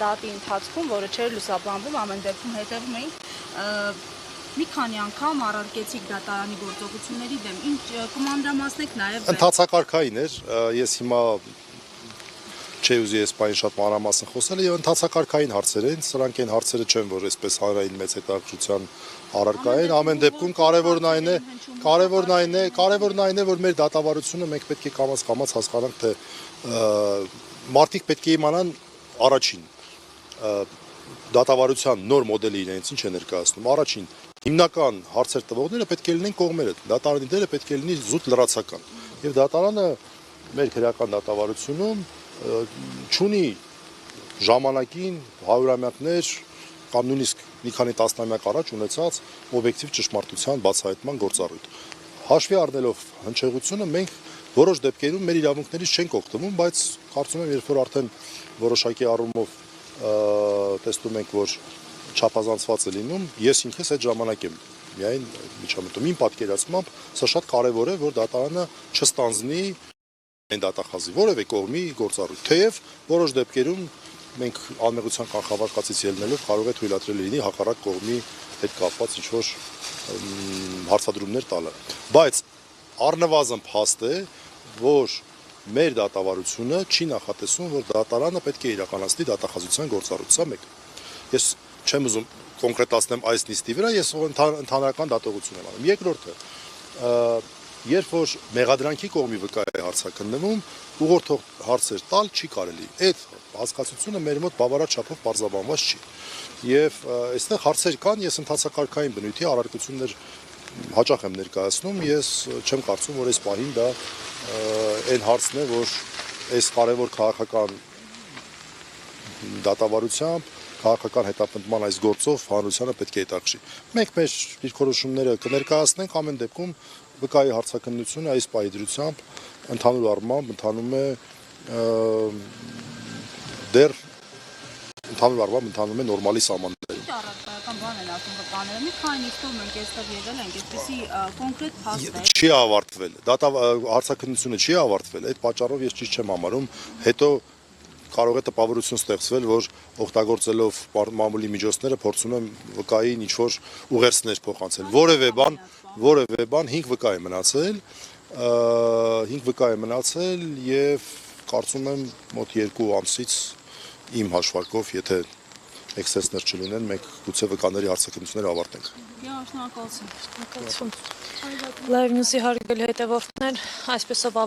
դատի ընթացքում, որը չէր լուսաբանվում, ամեն դեպքում հետևում էինք, մի քանի անգամ առարկեցիք դատարանի գործողությունների դեմ, ինչ կմանդրամասնեք նաև Ընթացակարգային էր, ես հիմա չէի ուզի այս բանի շատ մանրամասն խոսել, եւ ընթացակարգային հարցեր են, սրանք այն հարցերը չեն, որ այսպես հանրային մեծ հետաքրքրության առարկա են, ամեն դեպքում կարևորն այն է, որ մեր դատավարությունը մենք պետք է կամաց հասկանանք, թե մարդիկ պետք է իմանան առաջին դատավարության նոր մոդելի իրենց ինչ է ներկայացնում, առաջին հիմնական հարցեր տվողները պետք է լինեն կողմերը, դատարանի դերը պետք է լինի զուտ լրացական, եւ դատարանը մեր քրեական դատավարությունում չունի ժամանակին հարյուրամյակներ կամ նույնիսկ մի քանի տասնամյակ առաջ ունեցած օբյեկտիվ ճշմարտության բացահայտման գործառույթ։ Հաշվի առնելով հնչեղությունը մենք որոշ դեպքերում մեր իրավունքներից չենք օգտվում, բայց կարծում եմ, երբ որ արդեն որոշակի առումով տեսնում ենք, որ չափազանցված է լինում, ես ինքս այդ ժամանակ եմ միայն միջամտում։ Իմ պատկերացմամբ սա շատ կարևոր է, որ դատարանը չստանձնի այն դատախազի որևէ կողմի գործառույթ, թեև որոշ դեպքերում մենք անմեղության կանխավարկածից ելնելով կարող է թույլատրել լինի հակառակ կողմի հետ կապված ինչ-որ հարցադրումներ տալը։ Բայց առնվազն փաստ է, որ մեր դատավարությունը չի նախատեսում, որ դատարանը պետք է իրականացնի դատախազության գործառույթ, սա մեկ։ Ես չեմ ուզում կոնկրետացնեմ այս նիստի վրա, ես ընդհանրական դատողություն եմ անում։ Երկրորդը, երբ որ մեղադրանքի կողմի վկա է հարցաքննվում, ուղղորդող հարցեր տալ չի կարելի։ Այդ հասկացությունը մեր մոտ բավարար չափով պարզաբանված չի։ Եվ այստեղ հարցեր կան, ես ընթացակարգային բնույթի առարկություններ հաճախ եմ ներկայացնում, ես չեմ կարծում, որ այս պահին դա այն հարցն է, որ այս կարևոր քաղաքական դատավարությամբ քաղաքական հետապնդման այս գործով հանրությանը պետք է հետաքրի։ Մենք մեր դիրքորոշումները կներկայացնենք, ամեն դեպքում վկայի հարցաքննությունը այս պահի դրությամբ ընդհանուր առմամբ ընթանում է դեռ ընթանում է նորմալի սահմաններում։ Առարկայական բան են ասում վկաները, մի քանի նիստով մենք այստեղ եղել ենք, այսպեսի կոնկրետ փաստ է։ Չի ավարտվել, հարցաքննությունը չի ավարտվել, այդ պատճառով ես ճիշտ չեմ համարում, հետո կարող է տպավորություն ստեղծվել, որ օգտագործելով մամուլի միջոցները փորձում եմ վկային ինչ-որ ուղերձներ փոխանցել։ Որևէ բան 5 վկա է մնացել եւ կարծում եմ մոտ 2 ամսից իմ հաշվարկով, եթե էքսեսներ չլինեն, մենք գուցե վկաների հարցաքննությունները ավարտենք։ Շնորհակալություն։ Live News-ի հարգելի հետևորդներ, այսպեսով